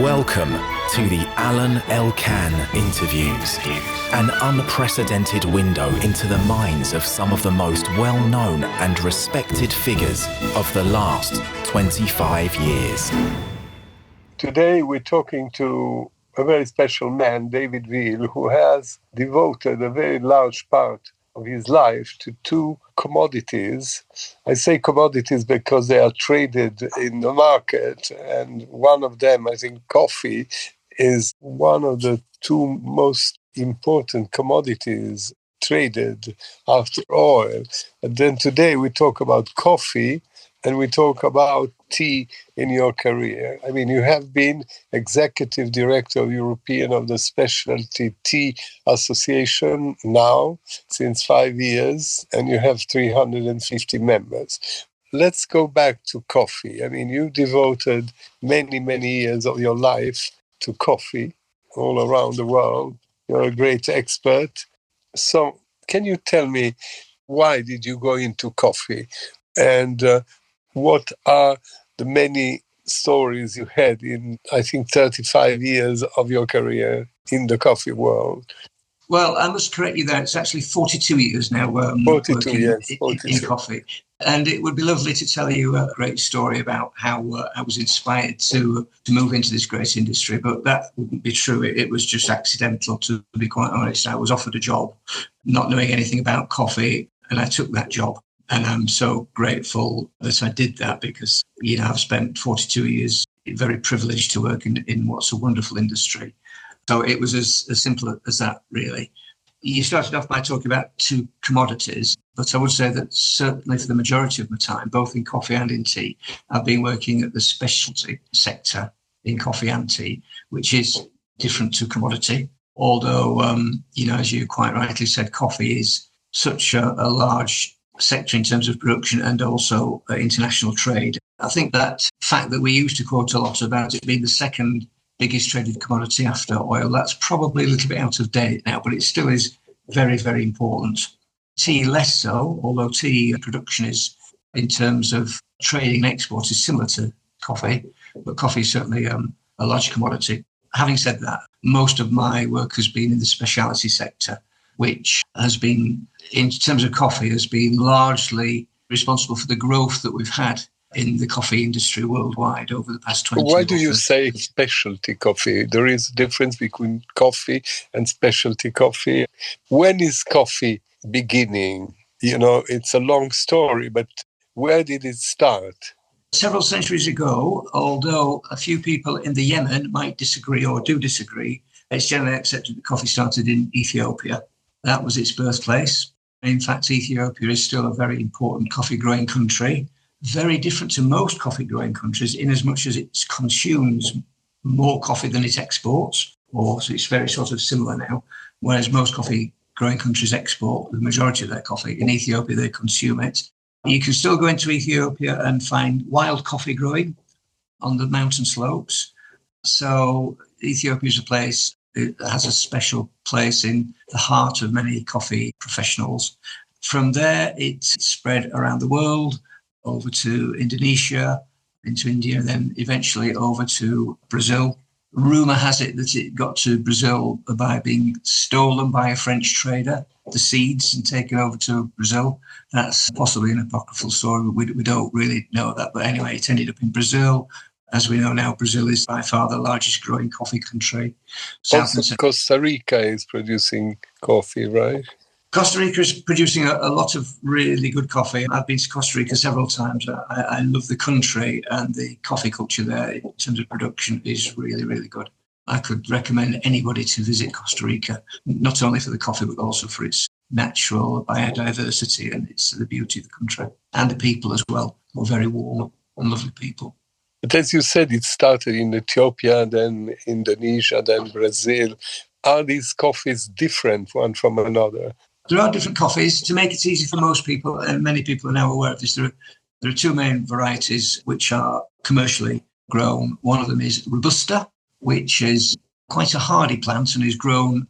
Welcome to the Alain Elkann interviews, an unprecedented window into the minds of some of the most well-known and respected figures of the last 25 years. Today we're talking to a very special man, David Veal, who has devoted a very large part of his life to two commodities. I say commodities because they are traded in the market, and one of them, I think coffee, is one of the two most important commodities traded after oil. And then today we talk about coffee and we talk about tea in your career. I mean, you have been executive director of European Speciality Tea Association now since 5 years, and you have 350 members. Let's go back to coffee. I mean, you devoted many, many years of your life to coffee all around the world. You're a great expert. So can you tell me, why did you go into coffee? And what are the many stories you had in, I think, 35 years of your career in the coffee world? Well, I must correct you there. It's actually 42 years now 42 years, in coffee. And it would be lovely to tell you a great story about how I was inspired to move into this great industry. But that wouldn't be true. It was just accidental, to be quite honest. I was offered a job not knowing anything about coffee, and I took that job. And I'm so grateful that I did that because, I've spent 42 years very privileged to work in what's a wonderful industry. So it was as simple as that, really. You started off by talking about two commodities, but I would say that certainly for the majority of my time, both in coffee and in tea, I've been working at the specialty sector in coffee and tea, which is different to commodity. Although, as you quite rightly said, coffee is such a large sector in terms of production and also international trade. I think that fact that we used to quote a lot about it being the second biggest traded commodity after oil, that's probably a little bit out of date now, but it still is very, very important. Tea less so, although tea production is, in terms of trading and export, is similar to coffee, but coffee is certainly a large commodity. Having said that, most of my work has been in the specialty sector, which has been, in terms of coffee, has been largely responsible for the growth that we've had in the coffee industry worldwide over the past 20 years. Why do you say specialty coffee? There is a difference between coffee and specialty coffee. When is coffee beginning? It's a long story, but where did it start? Several centuries ago, although a few people in the Yemen might disagree or do disagree, it's generally accepted that coffee started in Ethiopia. That was its birthplace. In fact, Ethiopia is still a very important coffee-growing country, very different to most coffee-growing countries in as much as it consumes more coffee than it exports, so it's very sort of similar now, whereas most coffee-growing countries export the majority of their coffee. In Ethiopia, they consume it. You can still go into Ethiopia and find wild coffee growing on the mountain slopes. So Ethiopia is a place. It has a special place in the heart of many coffee professionals. From there, it spread around the world, over to Indonesia, into India, and then eventually over to Brazil. Rumour has it that it got to Brazil by being stolen by a French trader, the seeds, and taken over to Brazil. That's possibly an apocryphal story. We don't really know that. But anyway, it ended up in Brazil. As we know now, Brazil is by far the largest growing coffee country. Also, Costa Rica is producing coffee, right? Costa Rica is producing a lot of really good coffee. I've been to Costa Rica several times. I love the country, and the coffee culture there in terms of production is really, really good. I could recommend anybody to visit Costa Rica, not only for the coffee, but also for its natural biodiversity and the beauty of the country. And the people as well, who are very warm and lovely people. But as you said, it started in Ethiopia, then Indonesia, then Brazil. Are these coffees different one from another? There are different coffees. To make it easy for most people, and many people are now aware of this, there are two main varieties which are commercially grown. One of them is Robusta, which is quite a hardy plant and is grown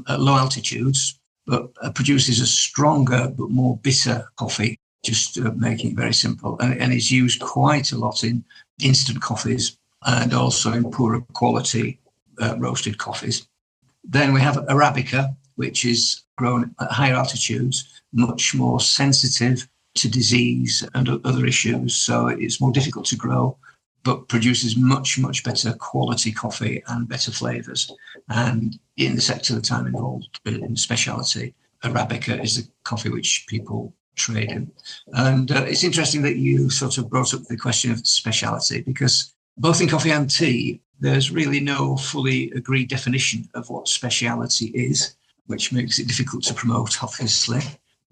at low altitudes, but produces a stronger but more bitter coffee, just making it very simple. And is used quite a lot in instant coffees. and also in poorer quality roasted coffees. Then we have Arabica, which is grown at higher altitudes, much more sensitive to disease and other issues. So it's more difficult to grow, but produces much, much better quality coffee and better flavours. And in the sector that I'm involved in speciality, Arabica is the coffee which people trade in. And it's interesting that you sort of brought up the question of speciality, because both in coffee and tea, there's really no fully agreed definition of what speciality is, which makes it difficult to promote, obviously.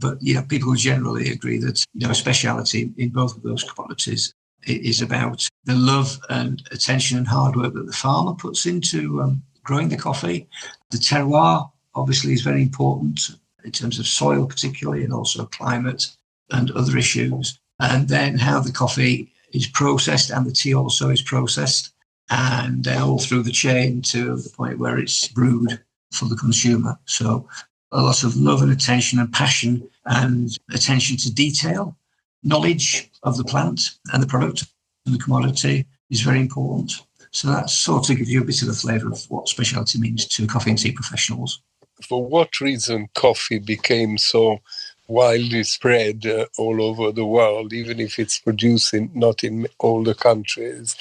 But, people generally agree that, speciality in both of those commodities is about the love and attention and hard work that the farmer puts into growing the coffee. The terroir, obviously, is very important in terms of soil particularly, and also climate and other issues. And then how the coffee is processed, and the tea also is processed, and then all through the chain to the point where it's brewed for the consumer. So a lot of love and attention and passion and attention to detail, knowledge of the plant and the product and the commodity is very important. So that sort of gives you a bit of a flavour of what specialty means to coffee and tea professionals. For what reason coffee became so widely spread all over the world, even if it's produced not in all the countries?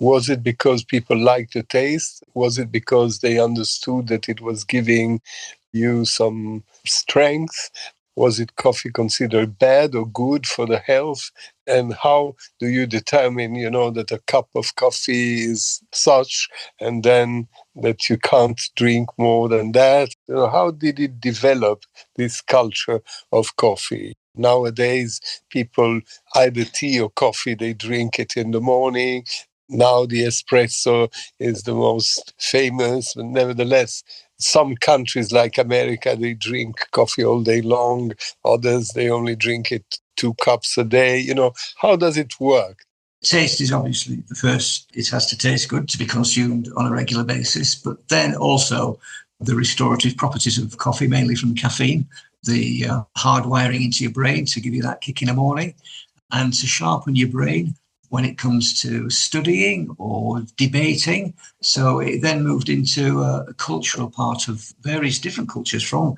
Was it because people liked the taste? Was it because they understood that it was giving you some strength? Was it coffee considered bad or good for the health? And how do you determine, that a cup of coffee is such, and then that you can't drink more than that? How did it develop, this culture of coffee? Nowadays, people, either tea or coffee, they drink it in the morning. Now the espresso is the most famous, but nevertheless, some countries like America, they drink coffee all day long. Others, they only drink it 2 cups a day. How does it work? Taste is obviously the first. It has to taste good to be consumed on a regular basis, but then also the restorative properties of coffee, mainly from caffeine, the hardwiring into your brain to give you that kick in the morning, and to sharpen your brain when it comes to studying or debating. So it then moved into a cultural part of various different cultures from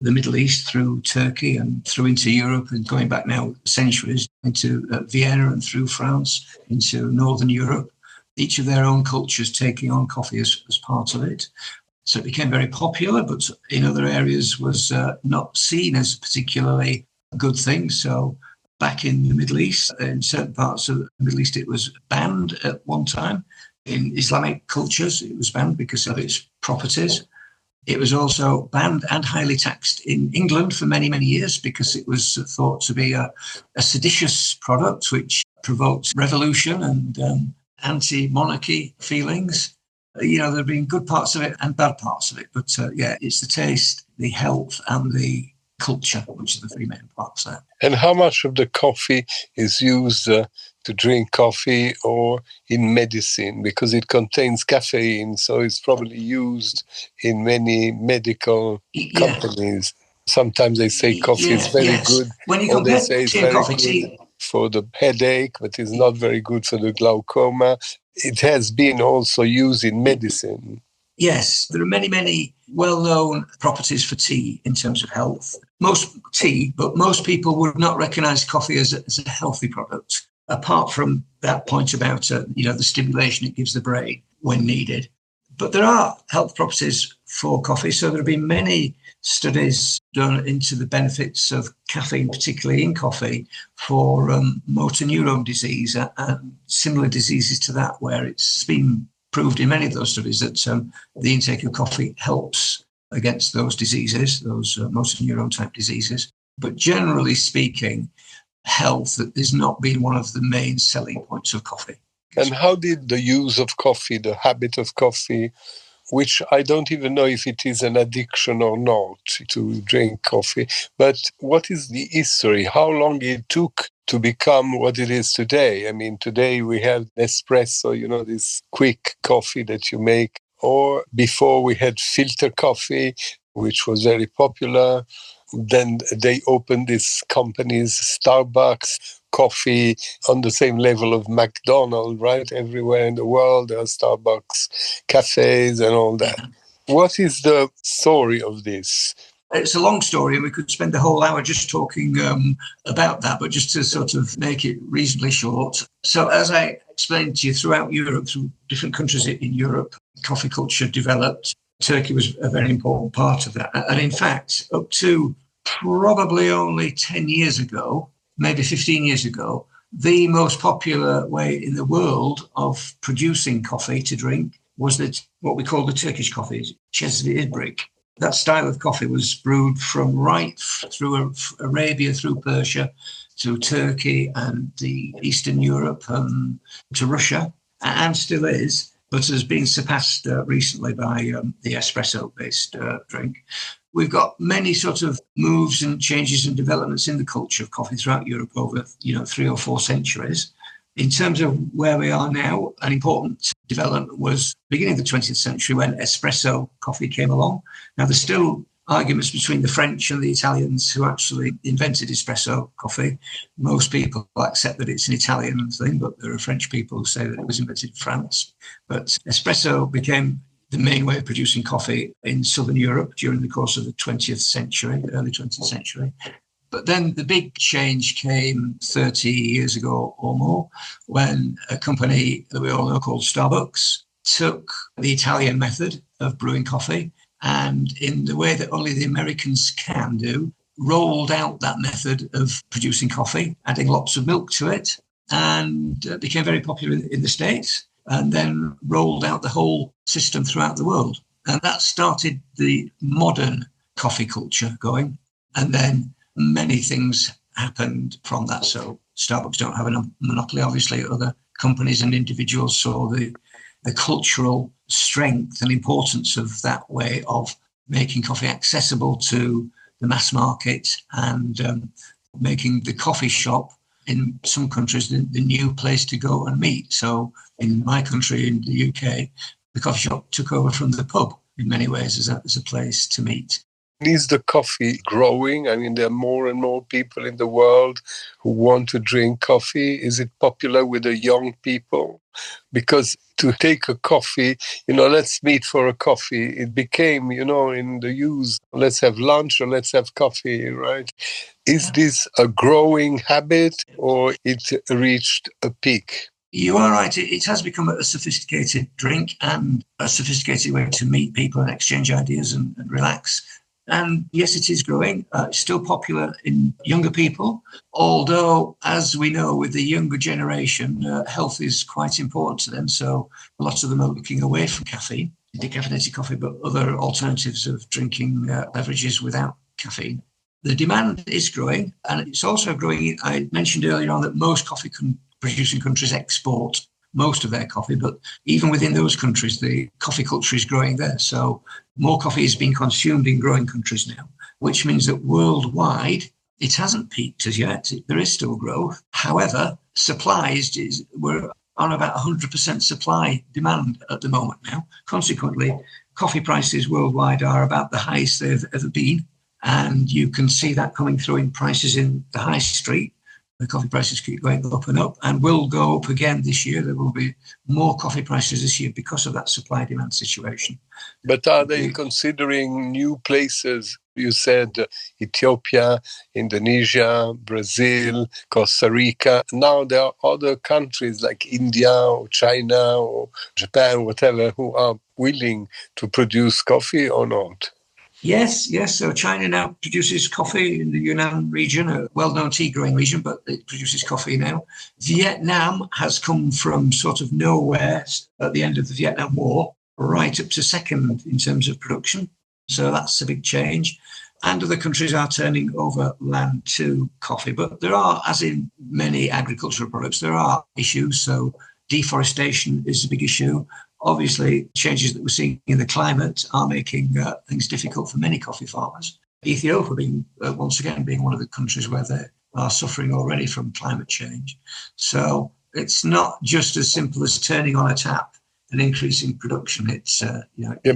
the Middle East through Turkey and through into Europe, and going back now centuries into Vienna and through France into Northern Europe, each of their own cultures taking on coffee as part of it. So it became very popular, but in other areas was not seen as a particularly good thing. So back in the Middle East, in certain parts of the Middle East, it was banned at one time. In Islamic cultures, it was banned because of its properties. It was also banned and highly taxed in England for many, many years because it was thought to be a seditious product which provoked revolution and anti-monarchy feelings. There have been good parts of it and bad parts of it. But it's the taste, the health and the culture, which are the 3 main parts there. And how much of the coffee is used to drink coffee or in medicine? Because it contains caffeine, so it's probably used in many medical companies. Sometimes they say coffee is very good, when you or they compare say it's tea and very coffee, good tea for the headache, but it's not very good for the glaucoma. It has been also used in medicine. Yes, there are many, many well-known properties for tea in terms of health. Most people would not recognise coffee as a healthy product, apart from that point about the stimulation it gives the brain when needed. But there are health properties for coffee, so there have been many studies done into the benefits of caffeine, particularly in coffee, for motor neuron disease and similar diseases to that, where it's been proved in many of those studies that the intake of coffee helps against those diseases, those motor neuron type diseases. But generally speaking, health has not been one of the main selling points of coffee. And how did the use of coffee, the habit of coffee, which I don't even know if it is an addiction or not to drink coffee, but what is the history? How long it took to become what it is today? I mean, today we have espresso, this quick coffee that you make, or before we had filter coffee, which was very popular. Then they opened these companies, Starbucks, coffee on the same level of McDonald's, right? Everywhere in the world, there are Starbucks, cafes and all that. What is the story of this? It's a long story, and we could spend the whole hour just talking about that, but just to sort of make it reasonably short. So as I explained to you, throughout Europe, through different countries in Europe, coffee culture developed. Turkey was a very important part of that. And in fact, up to probably only 10 years ago, maybe 15 years ago, the most popular way in the world of producing coffee to drink was what we call the Turkish coffee, Çeşme. That style of coffee was brewed from right through Arabia, through Persia, to Turkey and the Eastern Europe, to Russia, and still is, but has been surpassed recently by the espresso-based drink. We've got many sort of moves and changes and developments in the culture of coffee throughout Europe over 3 or 4 centuries. In terms of where we are now, an important development was beginning of the 20th century when espresso coffee came along. Now, there's still arguments between the French and the Italians who actually invented espresso coffee. Most people accept that it's an Italian thing, but there are French people who say that it was invented in France. But espresso became the main way of producing coffee in Southern Europe during the course of the 20th century, the early 20th century. But then the big change came 30 years ago or more when a company that we all know called Starbucks took the Italian method of brewing coffee and, in the way that only the Americans can do, rolled out that method of producing coffee, adding lots of milk to it, and became very popular in the States, and then rolled out the whole system throughout the world. And that started the modern coffee culture going. And then many things happened from that. So Starbucks don't have a monopoly, obviously. Other companies and individuals saw the cultural strength and importance of that way of making coffee accessible to the mass market and making the coffee shop in some countries the new place to go and meet. So in my country, in the UK, the coffee shop took over from the pub in many ways as a place to meet. Is the coffee growing? I mean, there are more and more people in the world who want to drink coffee. Is it popular with the young people? Because to take a coffee, let's meet for a coffee, it became, in the use, let's have lunch or let's have coffee, right? Is this a growing habit or it reached a peak? You are right. It has become a sophisticated drink and a sophisticated way to meet people and exchange ideas and relax. And yes, it is growing. It's still popular in younger people, although, as we know, with the younger generation, health is quite important to them. So lots of them are looking away from caffeine, decaffeinated coffee, but other alternatives of drinking beverages without caffeine. The demand is growing, and it's also growing. I mentioned earlier on that most coffee producing countries export most of their coffee, but even within those countries, the coffee culture is growing there. So more coffee is being consumed in growing countries now, which means that worldwide, it hasn't peaked as yet. There is still growth. However, we're on about 100% supply demand at the moment now. Consequently, coffee prices worldwide are about the highest they've ever been. And you can see that coming through in prices in the high street. The coffee prices keep going up and up and will go up again this year. There will be more coffee prices this year because of that supply-demand situation. But are they considering new places? You said Ethiopia, Indonesia, Brazil, Costa Rica. Now there are other countries like India or China or Japan, whatever, who are willing to produce coffee or not? Yes. So China now produces coffee in the Yunnan region, a well-known tea-growing region, but it produces coffee now. Vietnam has come from sort of nowhere at the end of the Vietnam War, right up to second in terms of production. So that's a big change. And other countries are turning over land to coffee. But there are, as in many agricultural products, there are issues. So deforestation is a big issue. Obviously, changes that we're seeing in the climate are making things difficult for many coffee farmers. Ethiopia, once again, being one of the countries where they are suffering already from climate change. So it's not just as simple as turning on a tap and increasing production. It's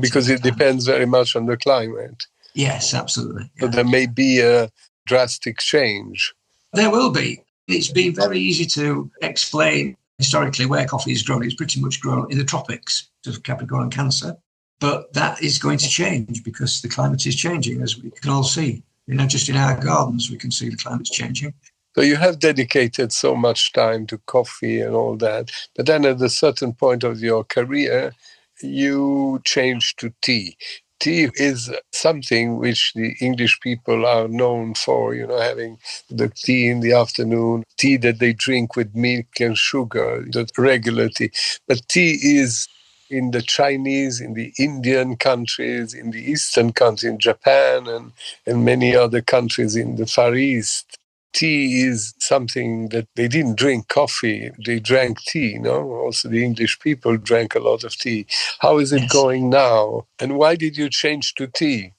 because it depends very much on the climate. Yes, absolutely. Yeah. So there may be a drastic change. There will be. It's been very easy to explain historically where coffee is grown. It's pretty much grown in the tropics of Capricorn and Cancer. But that is going to change because the climate is changing, as we can all see. Just in our gardens, we can see the climate's changing. So you have dedicated so much time to coffee and all that. But then at a certain point of your career, you changed to tea. Tea is something which the English people are known for, having the tea in the afternoon, tea that they drink with milk and sugar, the regular tea. But tea is in the Chinese, in the Indian countries, in the Eastern countries, in Japan and many other countries in the Far East. Tea is something that they didn't drink coffee, they drank tea, Also the English people drank a lot of tea. How is it going now? And why did you change to tea?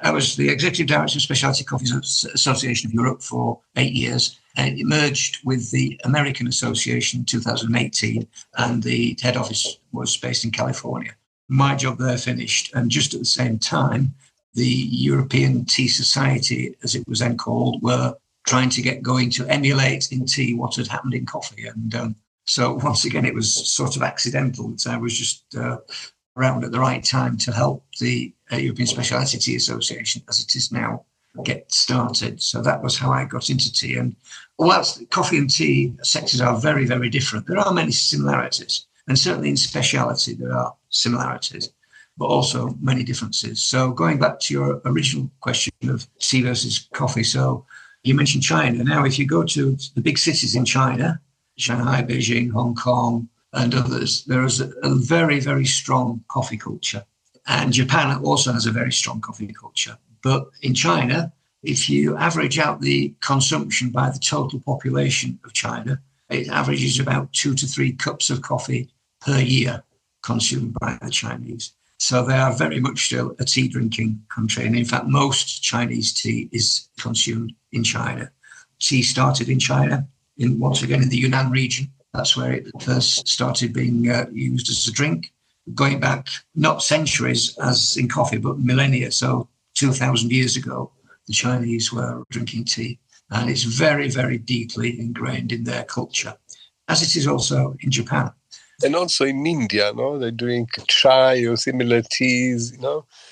I was the Executive Director of Specialty Coffee Association of Europe for 8 years. And it merged with the American Association in 2018, and the head office was based in California. My job there finished, and just at the same time, the European Tea Society, as it was then called, were trying to get going to emulate in tea what had happened in coffee. And so once again, it was sort of accidental that I was just around at the right time to help the European Speciality Tea Association, as it is now, get started. So that was how I got into tea. And whilst coffee and tea sectors are very, very different, there are many similarities. And certainly in speciality, there are similarities, but also many differences. So going back to your original question of tea versus coffee, so you mentioned China. Now, if you go to the big cities in China, Shanghai, Beijing, Hong Kong, and others, there is a very, very strong coffee culture. And Japan also has a very strong coffee culture. But in China, if you average out the consumption by the total population of China, it averages about 2 to 3 cups of coffee per year consumed by the Chinese. So they are very much still a tea drinking country. And in fact, most Chinese tea is consumed in China. Tea started in China, once again in the Yunnan region. That's where it first started being used as a drink, going back not centuries as in coffee, but millennia. So 2,000 years ago, the Chinese were drinking tea. And it's very, very deeply ingrained in their culture, as it is also in Japan. And also in India, they drink chai or similar teas,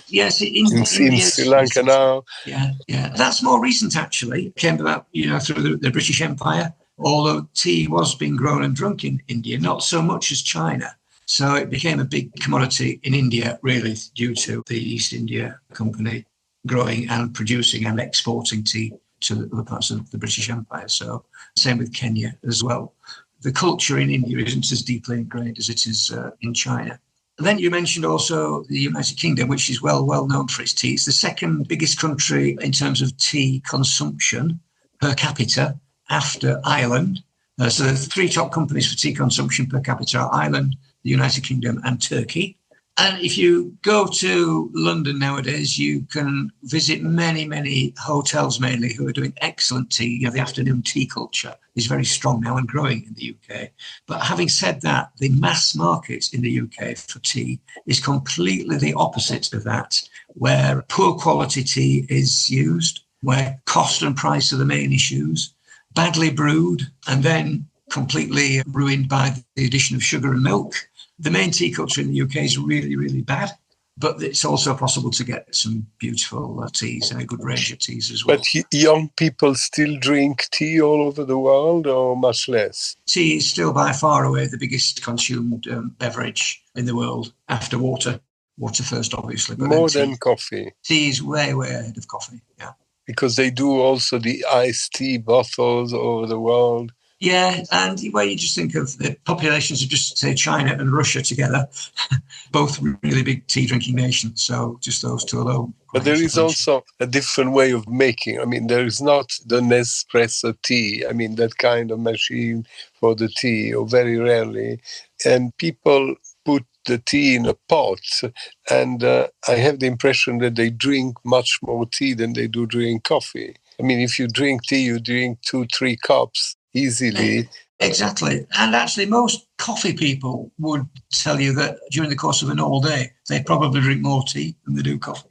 Yes, in Sri Lanka now. Yeah. That's more recent, actually. It came about, through the British Empire, although tea was being grown and drunk in India, not so much as China. So it became a big commodity in India, really, due to the East India Company growing and producing and exporting tea to other parts of the British Empire. So same with Kenya as well. The culture in India isn't as deeply ingrained as it is in China. And then you mentioned also the United Kingdom, which is well known for its tea. It's the second biggest country in terms of tea consumption per capita after Ireland. So the 3 top companies for tea consumption per capita are Ireland, the United Kingdom and Turkey. And if you go to London nowadays, you can visit many, many hotels mainly who are doing excellent tea. The afternoon tea culture is very strong now and growing in the UK. But having said that, the mass market in the UK for tea is completely the opposite of that, where poor quality tea is used, where cost and price are the main issues, badly brewed, and then completely ruined by the addition of sugar and milk. The main tea culture in the UK is really, really bad, but it's also possible to get some beautiful teas and a good range of teas as well. But young people still drink tea all over the world, or much less? Tea is still by far away the biggest consumed beverage in the world after water. Water first, obviously. But more than coffee. Tea is way, way ahead of coffee, yeah. Because they do also the iced tea bottles all over the world. Yeah, and where you just think of the populations of just, say, China and Russia together, both really big tea-drinking nations, so just those two alone. But there is also a different way of making. I mean, there is not the Nespresso tea, that kind of machine for the tea, or very rarely. And people put the tea in a pot, and I have the impression that they drink much more tea than they do drink coffee. If you drink tea, you drink 2-3 cups easily. Exactly. And actually, most coffee people would tell you that during the course of an all day, they probably drink more tea than they do coffee.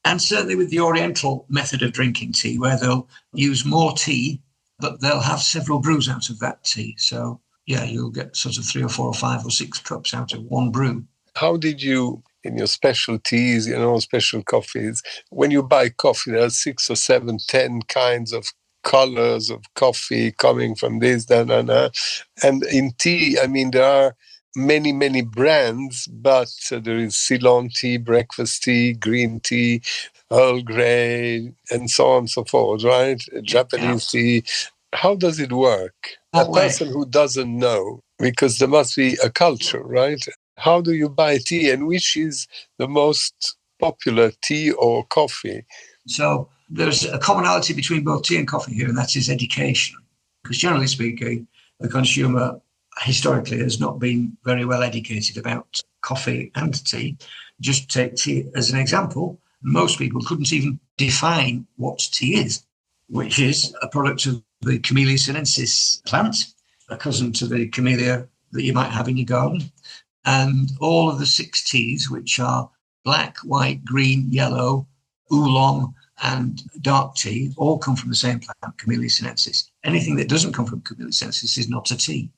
And certainly with the Oriental method of drinking tea, where they'll use more tea but they'll have several brews out of that tea. So, yeah, you'll get sort of 3 or 4 or 5 or 6 cups out of one brew. How did you, in your special teas, special coffees, when you buy coffee, there are 6 or 7, 10 kinds of colors of coffee coming from this, that, and in tea, there are many, many brands, but there is Ceylon tea, breakfast tea, green tea, Earl Grey, and so on and so forth, right? Japanese tea. How does it work? A person who doesn't know, because there must be a culture, right? How do you buy tea, and which is the most popular tea or coffee? So there's a commonality between both tea and coffee here, and that is education. Because generally speaking, the consumer historically has not been very well educated about coffee and tea. Just take tea as an example. Most people couldn't even define what tea is, which is a product of the Camellia sinensis plant, a cousin to the camellia that you might have in your garden. And all of the 6 teas, which are black, white, green, yellow, oolong, and dark tea, all come from the same plant, Camellia sinensis. Anything that doesn't come from Camellia sinensis is not a tea.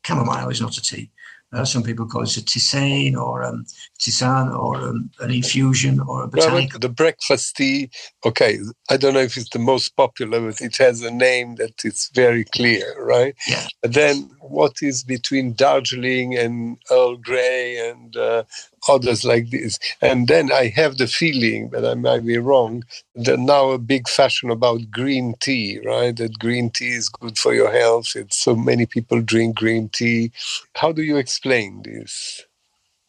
Chamomile is not a tea. Some people call it a tisane or tisane or an infusion or a botanical. The breakfast tea, okay, I don't know if it's the most popular, but it has a name that is very clear, right? Yeah. And then what is between Darjeeling and Earl Grey and others like this? And then I have the feeling, but I might be wrong, that now a big fashion about green tea, right? That green tea is good for your health. It's so many people drink green tea. How do you explain this?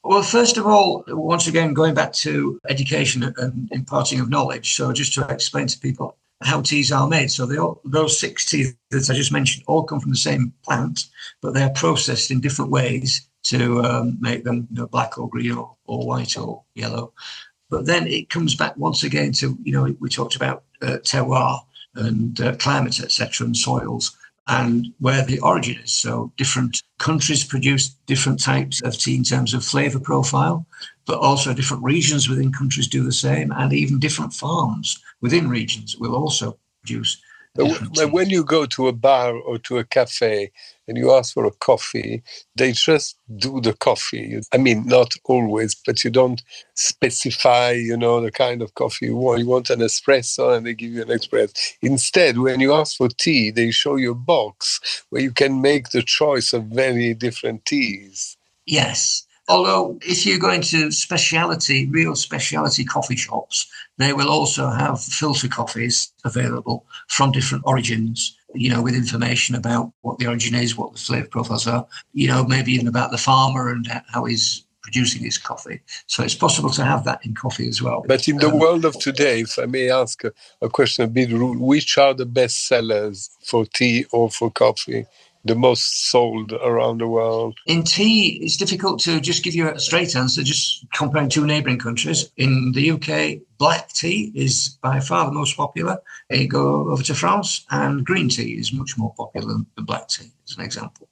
Well, first of all, once again, going back to education and imparting of knowledge. So just to explain to people how teas are made. So those 6 teas that I just mentioned all come from the same plant, but they're processed in different ways to make them black or green or white or yellow. But then it comes back once again to, we talked about terroir and climate, etc., and soils, and where the origin is. So different countries produce different types of tea in terms of flavour profile, but also different regions within countries do the same, and even different farms within regions will also produce. But when you go to a bar or to a cafe and you ask for a coffee, they just do the coffee. Not always, but you don't specify, the kind of coffee you want. You want an espresso and they give you an espresso. Instead, when you ask for tea, they show you a box where you can make the choice of very different teas. Yes. Although if you go into real speciality coffee shops, they will also have filter coffees available from different origins, with information about what the origin is, what the flavour profiles are, maybe even about the farmer and how he's producing his coffee. So it's possible to have that in coffee as well. But in the world of today, if I may ask a question a bit rude, which are the best sellers for tea or for coffee? The most sold around the world? In tea, it's difficult to just give you a straight answer, just comparing 2 neighbouring countries. In the UK, black tea is by far the most popular. You go over to France, and green tea is much more popular than black tea, as an example.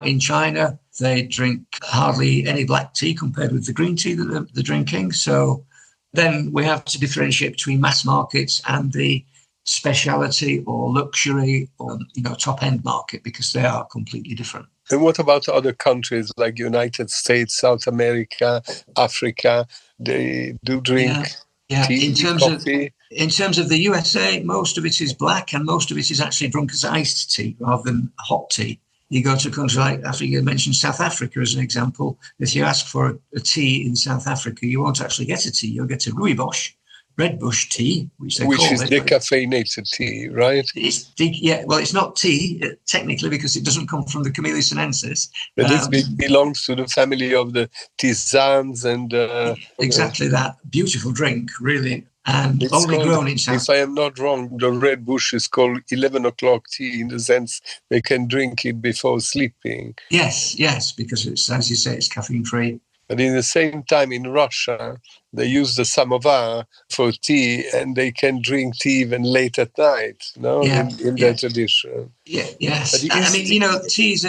In China, they drink hardly any black tea compared with the green tea that they're drinking. So then we have to differentiate between mass markets and the speciality or luxury or top end market, because they are completely different. And what about other countries like United States, South America, Africa? They do drink tea, coffee? In terms of the USA, most of it is black, and most of it is actually drunk as iced tea rather than hot tea. You go to a country like Africa, you mentioned South Africa as an example. If you ask for a tea in South Africa, you won't actually get a tea. You'll get a rooibos, red bush tea, which is decaffeinated tea, right? It's not tea technically, because it doesn't come from the Camellia sinensis. But this belongs to the family of the tisanes and exactly that beautiful drink, really, and it's only grown in South. If I am not wrong, the red bush is called 11 o'clock tea, in the sense they can drink it before sleeping. Yes, because it's, as you say, it's caffeine free. But in the same time, in Russia, they use the samovar for tea, and they can drink tea even late at night, in their tradition. Yes. Tea is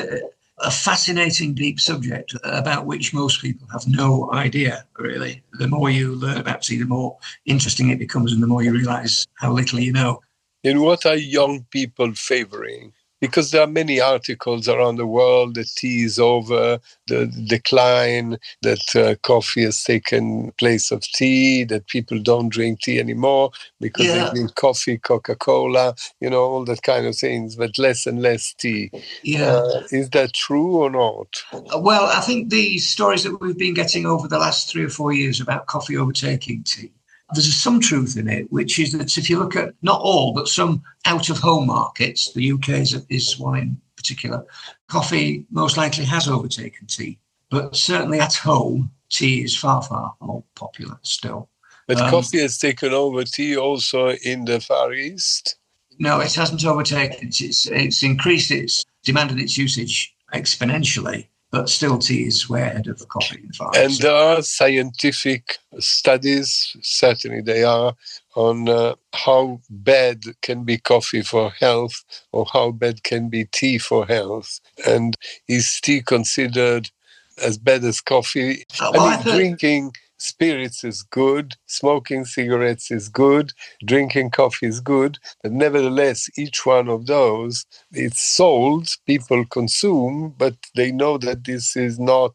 a fascinating, deep subject about which most people have no idea, really. The more you learn about tea, the more interesting it becomes, and the more you realise how little you know. And what are young people favoring? Because there are many articles around the world that tea is over, the decline, that coffee has taken place of tea, that people don't drink tea anymore because they drink coffee, Coca-Cola, all that kind of things, but less and less tea. Is that true or not? Well, I think the stories that we've been getting over the last 3 or 4 years about coffee overtaking tea, there's some truth in it, which is that if you look at not all, but some out-of-home markets, the UK is one in particular, coffee most likely has overtaken tea. But certainly at home, tea is far, far more popular still. But coffee has taken over tea also in the Far East? No, it hasn't overtaken. It's increased its demand and its usage exponentially. But still, tea is way ahead of coffee in the Far East. And there are scientific studies, certainly they are, on how bad can be coffee for health or how bad can be tea for health. And is tea considered as bad as coffee? Drinking spirits is good, smoking cigarettes is good, drinking coffee is good, but nevertheless, each one of those, it's sold, people consume, but they know that this is not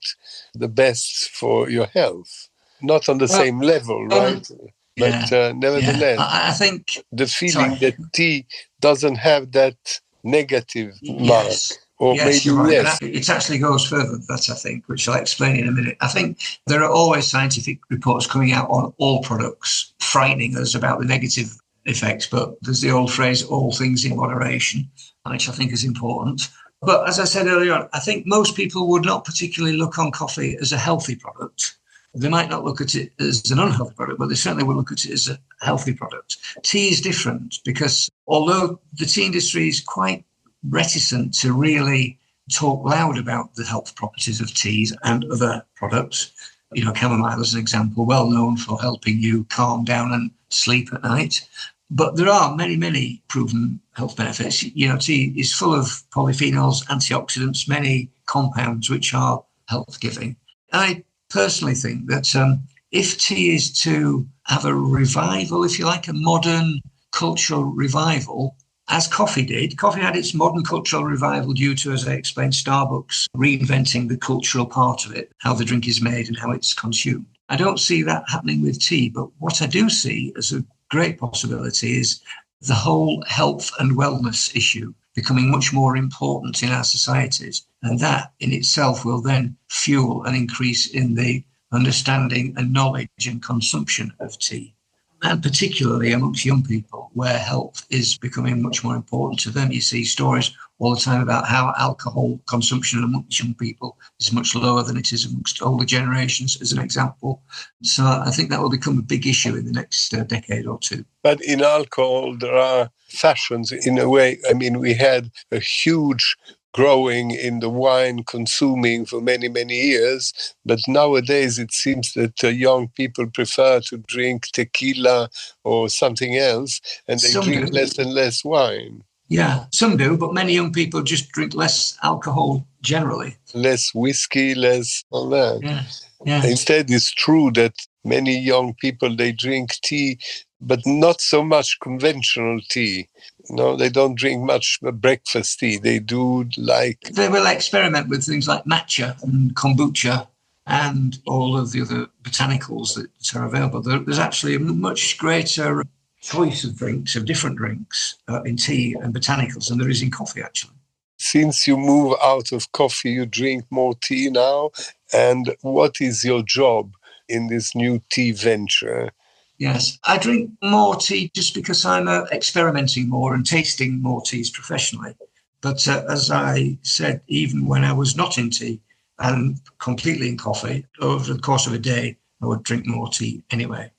the best for your health. Not on the same level, right? But nevertheless, I think the feeling that tea doesn't have that negative mark. Or yes, maybe you're right. yes. It actually goes further than that, I think, which I'll explain in a minute. I think there are always scientific reports coming out on all products, frightening us about the negative effects. But there's the old phrase, all things in moderation, which I think is important. But as I said earlier on, I think most people would not particularly look on coffee as a healthy product. They might not look at it as an unhealthy product, but they certainly will look at it as a healthy product. Tea is different because although the tea industry is quite reticent to really talk loud about the health properties of teas and other products. Chamomile is an example, well known for helping you calm down and sleep at night. But there are many, many proven health benefits. Tea is full of polyphenols, antioxidants, many compounds which are health-giving. I personally think that if tea is to have a revival, if you like, a modern cultural revival, as coffee did. Coffee had its modern cultural revival due to, as I explained, Starbucks reinventing the cultural part of it, how the drink is made and how it's consumed. I don't see that happening with tea, but what I do see as a great possibility is the whole health and wellness issue becoming much more important in our societies. And that in itself will then fuel an increase in the understanding and knowledge and consumption of tea. And particularly amongst young people, where health is becoming much more important to them. You see stories all the time about how alcohol consumption amongst young people is much lower than it is amongst older generations, as an example. So I think that will become a big issue in the next decade or two. But in alcohol, there are fashions in a way. I mean, we had a huge growing in the wine consuming for many, many years. But nowadays, it seems that young people prefer to drink tequila or something else, and they drink less and less wine. Yeah, some do, but many young people just drink less alcohol generally. Less whiskey, less all that. Yeah. Instead, it's true that many young people, they drink tea, but not so much conventional tea. No, they don't drink much breakfast tea. They do They will experiment with things like matcha and kombucha and all of the other botanicals that are available. There's actually a much greater choice of drinks, of different drinks in tea and botanicals than there is in coffee, actually. Since you move out of coffee, you drink more tea now. And what is your job in this new tea venture? Yes, I drink more tea just because I'm experimenting more and tasting more teas professionally. But as I said, even when I was not in tea and completely in coffee, over the course of a day, I would drink more tea anyway.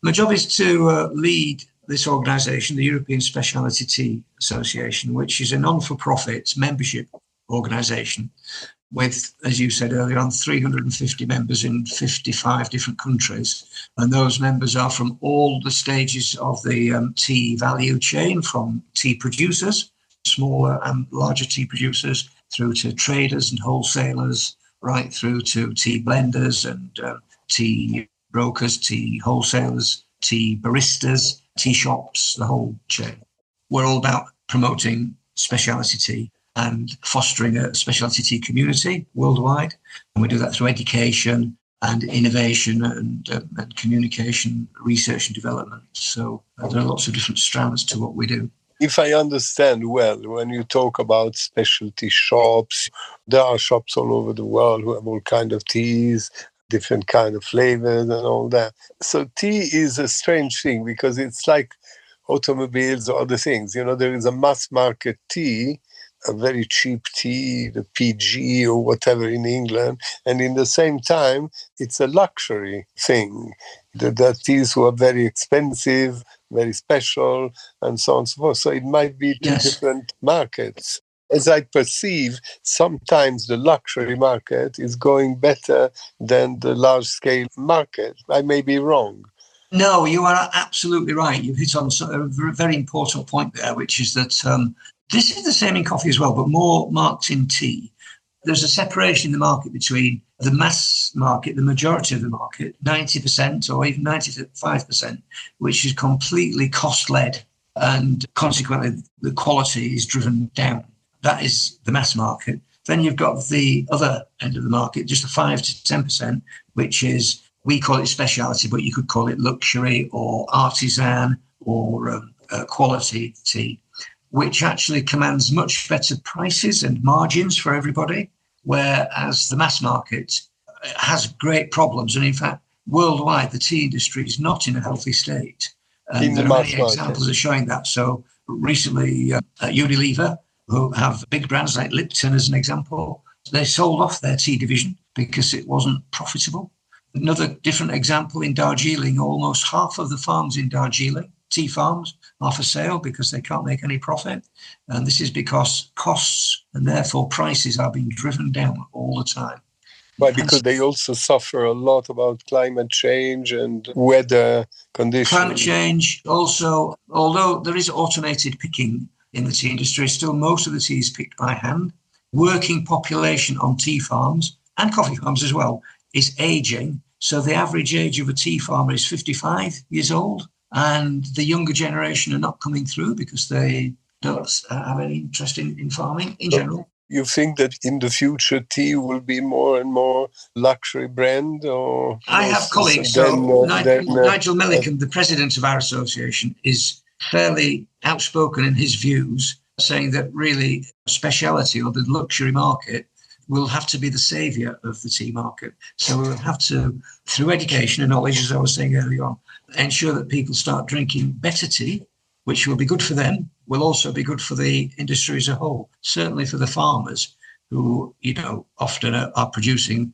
My job is to lead this organisation, the European Speciality Tea Association, which is a non-for-profit membership organisation with, as you said earlier on, 350 members in 55 different countries. And those members are from all the stages of the tea value chain, from tea producers, smaller and larger tea producers, through to traders and wholesalers, right through to tea blenders and tea brokers, tea wholesalers, tea baristas, tea shops, the whole chain. we're all about promoting specialty tea and fostering a specialty tea community worldwide. And we do that through education and innovation and communication, research and development. So there are lots of different strands to what we do. If I understand well, when you talk about specialty shops, there are shops all over the world who have all kinds of teas, different kind of flavors and all that. So tea is a strange thing because it's like automobiles or other things. You know, there is a mass market tea, a very cheap tea, the PG or whatever in England, and in the same time, it's a luxury thing. There are teas who are very expensive, very special, and so on and so forth. So it might be two different markets. As I perceive, sometimes the luxury market is going better than the large-scale market. I may be wrong. No, you are absolutely right. You've hit on a very important point there, which is that this is the same in coffee as well, but more marked in tea. There's a separation in the market between the mass market, the majority of the market, 90% or even 95%, which is completely cost-led, and consequently the quality is driven down. That is the mass market. Then you've got the other end of the market, just the 5 to 10%, which is, we call it specialty, but you could call it luxury or artisan or quality tea, which actually commands much better prices and margins for everybody, whereas the mass market has great problems. And in fact, worldwide, the tea industry is not in a healthy state. And there are many examples of showing that. So recently, Unilever, who have big brands like Lipton as an example, they sold off their tea division because it wasn't profitable. Another different example in Darjeeling, almost half of the farms in Darjeeling, tea farms, are for sale because they can't make any profit. And this is because costs and therefore prices are being driven down all the time. Right, because they also suffer a lot about climate change and weather conditions. Climate change also, although there is automated picking in the tea industry, still most of the tea is picked by hand. Working population on tea farms and coffee farms as well is aging. So the average age of a tea farmer is 55 years old, and the younger generation are not coming through because they don't have any interest in farming in general. You think that in the future tea will be more and more luxury brand? Or I have colleagues. Nigel Milliken, the president of our association, is fairly outspoken in his views, saying that really speciality or the luxury market will have to be the saviour of the tea market. So we will have to, through education and knowledge, as I was saying earlier on, ensure that people start drinking better tea, which will be good for them, will also be good for the industry as a whole, certainly for the farmers who, often are producing,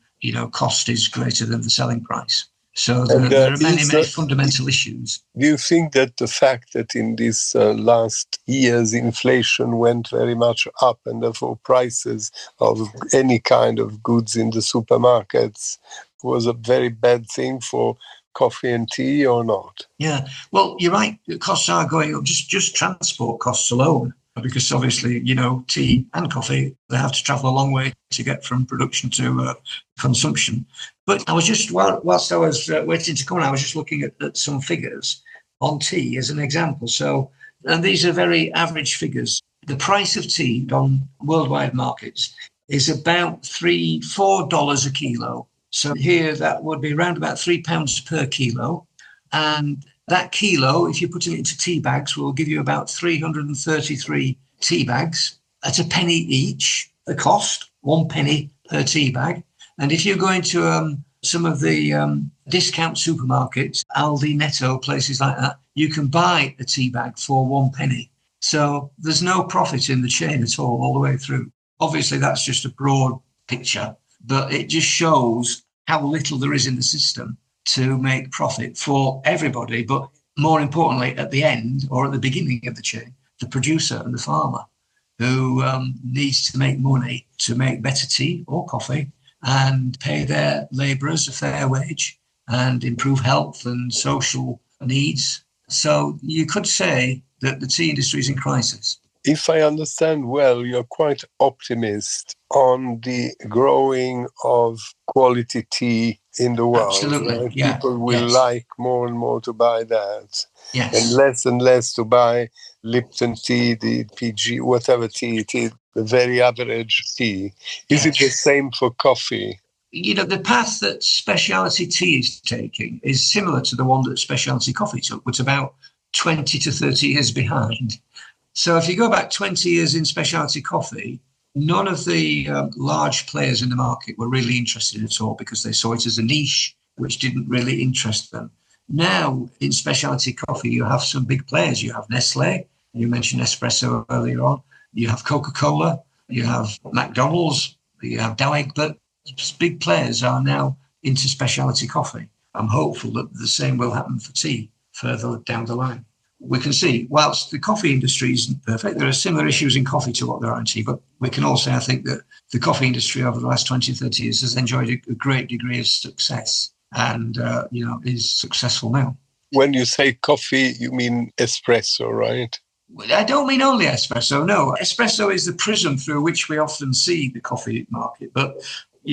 cost is greater than the selling price. So there are many fundamental issues. Do you think that the fact that in these last years inflation went very much up and therefore prices of any kind of goods in the supermarkets was a very bad thing for coffee and tea or not? Yeah, well, you're right. The costs are going up, just transport costs alone, because obviously, tea and coffee, they have to travel a long way to get from production to consumption. But I was just, whilst I was waiting to come on, I was just looking at some figures on tea as an example. So, and these are very average figures. The price of tea on worldwide markets is about $4 a kilo. So here that would be around about £3 per kilo. And that kilo, if you put it into tea bags, will give you about 333 tea bags at a penny each, the cost, 1 penny per tea bag. And if you go into some of the discount supermarkets, Aldi, Netto, places like that, you can buy a tea bag for 1 penny. So there's no profit in the chain at all the way through. Obviously, that's just a broad picture, but it just shows how little there is in the system to make profit for everybody, but more importantly, at the end or at the beginning of the chain, the producer and the farmer who needs to make money to make better tea or coffee and pay their labourers a fair wage and improve health and social needs. So you could say that the tea industry is in crisis. If I understand well, you're quite optimist on the growing of quality tea in the world. Absolutely, Right? yeah. People will Yes. like more and more to buy that. Yes. And less to buy Lipton tea, the PG, whatever tea it is, the very average tea. Is it the Yes. same for coffee? The path that specialty tea is taking is similar to the one that specialty coffee took, but about 20 to 30 years behind. So if you go back 20 years in specialty coffee, none of the large players in the market were really interested at all because they saw it as a niche, which didn't really interest them. Now, in specialty coffee, you have some big players. You have Nestle, you mentioned Espresso earlier on. You have Coca-Cola, you have McDonald's, you have Dow Egbert. Big players are now into specialty coffee. I'm hopeful that the same will happen for tea further down the line. We can see, whilst the coffee industry isn't perfect, there are similar issues in coffee to what there are in tea, but we can all say, I think, that the coffee industry over the last 20, 30 years has enjoyed a great degree of success and, is successful now. When you say coffee, you mean espresso, right? I don't mean only espresso, no. Espresso is the prism through which we often see the coffee market, but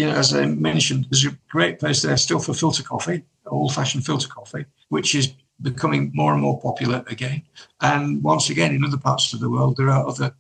as I mentioned, there's a great place there still for filter coffee, old-fashioned filter coffee, which is becoming more and more popular again. And once again, in other parts of the world, there are other,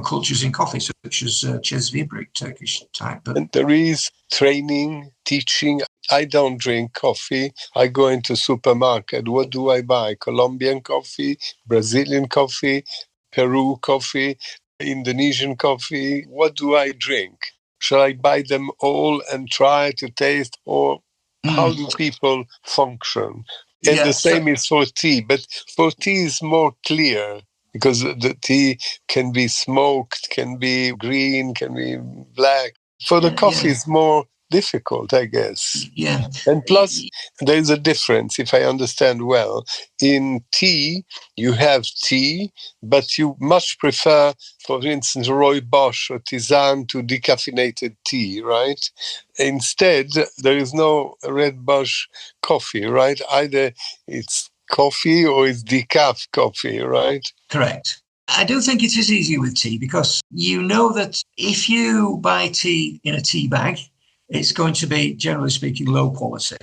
cultures in coffee, such as Çezvibrik, Turkish type. And there is training, teaching. I don't drink coffee. I go into supermarket. What do I buy? Colombian coffee, Brazilian coffee, Peru coffee, Indonesian coffee. What do I drink? Shall I buy them all and try to taste? Or how do people function? And the same is for tea. But for tea is more clear because the tea can be smoked, can be green, can be black. For the coffee, it's more difficult, I guess. Yeah. And plus, there's a difference, if I understand well. In tea, you have tea, but you much prefer, for instance, rooibos or tisane to decaffeinated tea, right? Instead, there is no red bush coffee, right? Either it's coffee or it's decaf coffee, right? Correct. I do think it is easy with tea because you know that if you buy tea in a tea bag, it's going to be, generally speaking, low quality.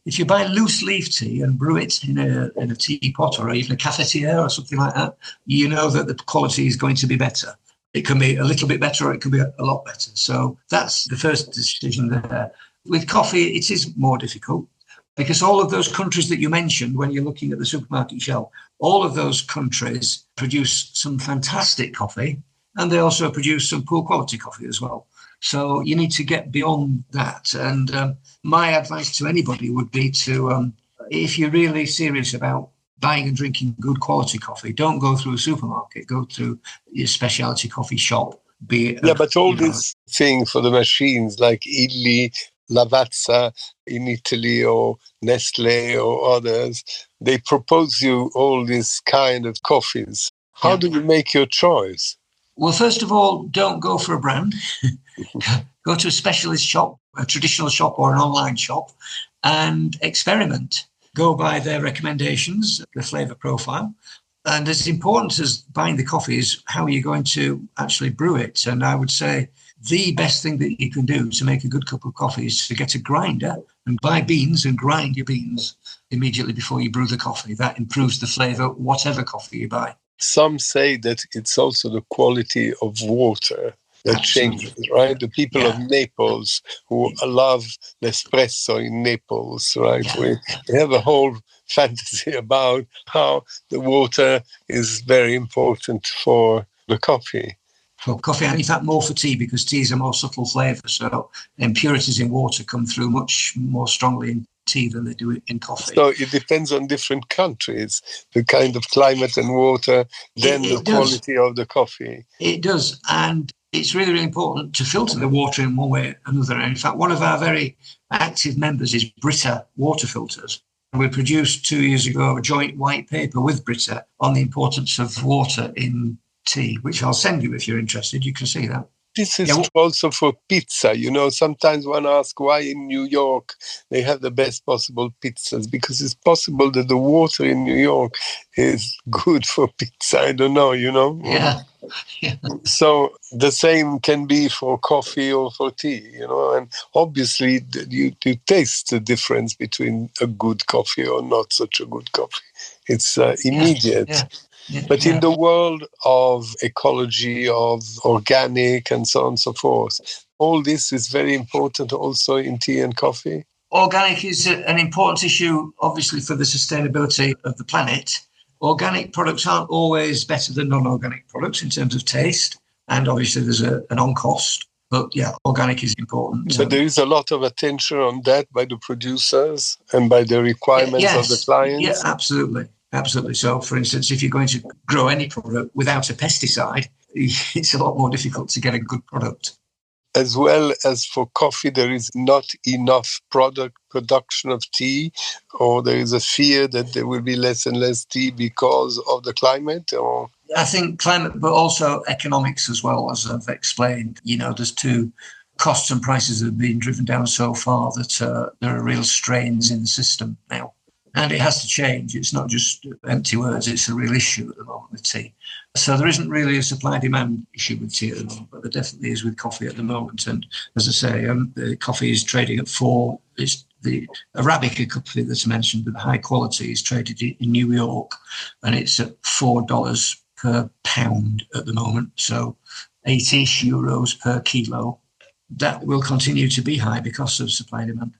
If you buy loose leaf tea and brew it in a teapot or even a cafetiere or something like that, you know that the quality is going to be better. It can be a little bit better or it can be a lot better. So that's the first decision there. With coffee, it is more difficult because all of those countries that you mentioned when you're looking at the supermarket shelf, all of those countries produce some fantastic coffee and they also produce some poor quality coffee as well. So you need to get beyond that. And my advice to anybody would be to, if you're really serious about buying and drinking good quality coffee, don't go through a supermarket, go to your specialty coffee shop. But all these things for the machines like Illy, Lavazza in Italy or Nestle or others, they propose you all these kind of coffees. How do you make your choice? Well, first of all, don't go for a brand. Go to a specialist shop, a traditional shop or an online shop, and experiment. Go by their recommendations, the flavour profile. And as important as buying the coffee is how you're going to actually brew it. And I would say the best thing that you can do to make a good cup of coffee is to get a grinder and buy beans and grind your beans immediately before you brew the coffee. That improves the flavour, whatever coffee you buy. Some say that it's also the quality of water that changes, right? The people of Naples who love Nespresso in Naples, right? We have a whole fantasy about how the water is very important for the coffee. For coffee, and in fact more for tea, because tea is a more subtle flavour. So impurities in water come through much more strongly in tea than they do in coffee. So it depends on different countries, the kind of climate and water, then the quality of the coffee. It does. And it's really, really important to filter the water in one way or another. And in fact, one of our very active members is Brita Water Filters. We produced 2 years ago a joint white paper with Brita on the importance of water in tea, which I'll send you if you're interested. You can see that. This is true also for pizza. Sometimes one asks why in New York they have the best possible pizzas, because it's possible that the water in New York is good for pizza. I don't know, Yeah. So the same can be for coffee or for tea, and obviously you taste the difference between a good coffee or not such a good coffee. It's immediate. But in the world of ecology, of organic and so on and so forth, all this is very important also in tea and coffee. Organic is an important issue, obviously, for the sustainability of the planet. Organic products aren't always better than non-organic products in terms of taste. And obviously there's an on-cost. But yeah, organic is important. But there is a lot of attention on that by the producers and by the requirements of the clients. Yeah, absolutely. Absolutely. So, for instance, if you're going to grow any product without a pesticide, it's a lot more difficult to get a good product. As well as for coffee, there is not enough production of tea, or there is a fear that there will be less and less tea because of the climate? Or I think climate, but also economics as well, as I've explained. There's two costs and prices that have been driven down so far that there are real strains in the system now. And it has to change. It's not just empty words. It's a real issue at the moment with tea. So there isn't really a supply-demand issue with tea at the moment, but there definitely is with coffee at the moment. And as I say, the coffee is trading at $4. It's the Arabica coffee that's mentioned, but the high quality is traded in New York, and it's at $4 per pound at the moment. So 8-ish euros per kilo. That will continue to be high because of supply and demand.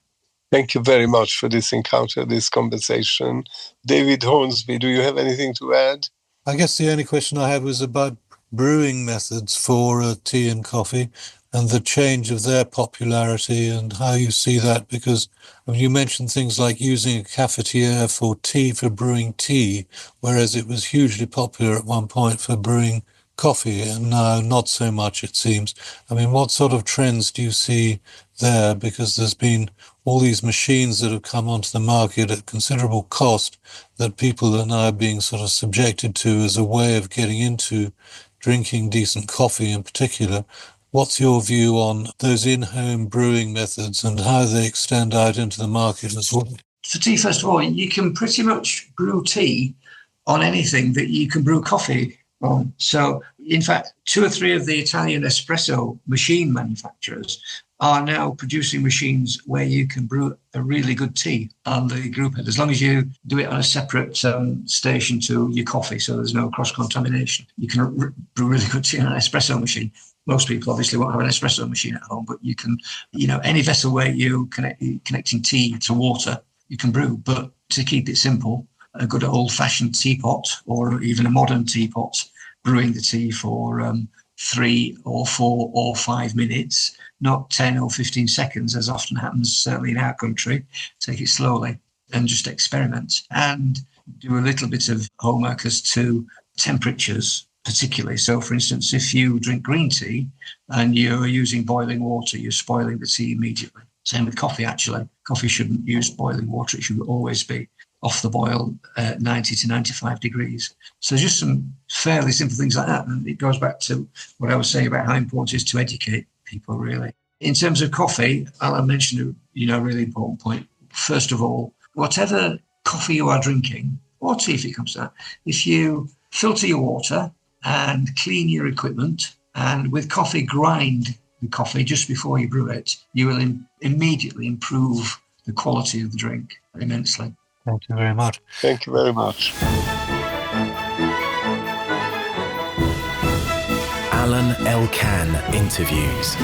Thank you very much for this encounter, this conversation. David Hornsby, do you have anything to add? I guess the only question I had was about brewing methods for tea and coffee and the change of their popularity and how you see that, because you mentioned things like using a cafetiere for brewing tea, whereas it was hugely popular at one point for brewing coffee, and now not so much, it seems. What sort of trends do you see there? Because there's been all these machines that have come onto the market at considerable cost that people are now being sort of subjected to as a way of getting into drinking decent coffee in particular. What's your view on those in-home brewing methods and how they extend out into the market as well? For tea, first of all, you can pretty much brew tea on anything that you can brew coffee on. So, in fact, 2 or 3 of the Italian espresso machine manufacturers are now producing machines where you can brew a really good tea on the group head, as long as you do it on a separate station to your coffee, so there's no cross-contamination. You can brew really good tea on an espresso machine. Most people obviously won't have an espresso machine at home, but you can, any vessel where you connecting tea to water, you can brew. But to keep it simple, a good old-fashioned teapot or even a modern teapot, brewing the tea for 3 or 4 or 5 minutes, not 10 or 15 seconds, as often happens, certainly in our country. Take it slowly and just experiment and do a little bit of homework as to temperatures, particularly. So, for instance, if you drink green tea and you're using boiling water, you're spoiling the tea immediately. Same with coffee, actually. Coffee shouldn't use boiling water. It should always be off the boil at 90 to 95 degrees. So just some fairly simple things like that. And it goes back to what I was saying about how important it is to educate people, really. In terms of coffee, Alan mentioned a really important point. First of all, whatever coffee you are drinking, or tea if it comes to that, if you filter your water and clean your equipment, and with coffee, grind the coffee just before you brew it, you will immediately improve the quality of the drink immensely. Thank you very much. Thank you very much. Alain Elkann interviews.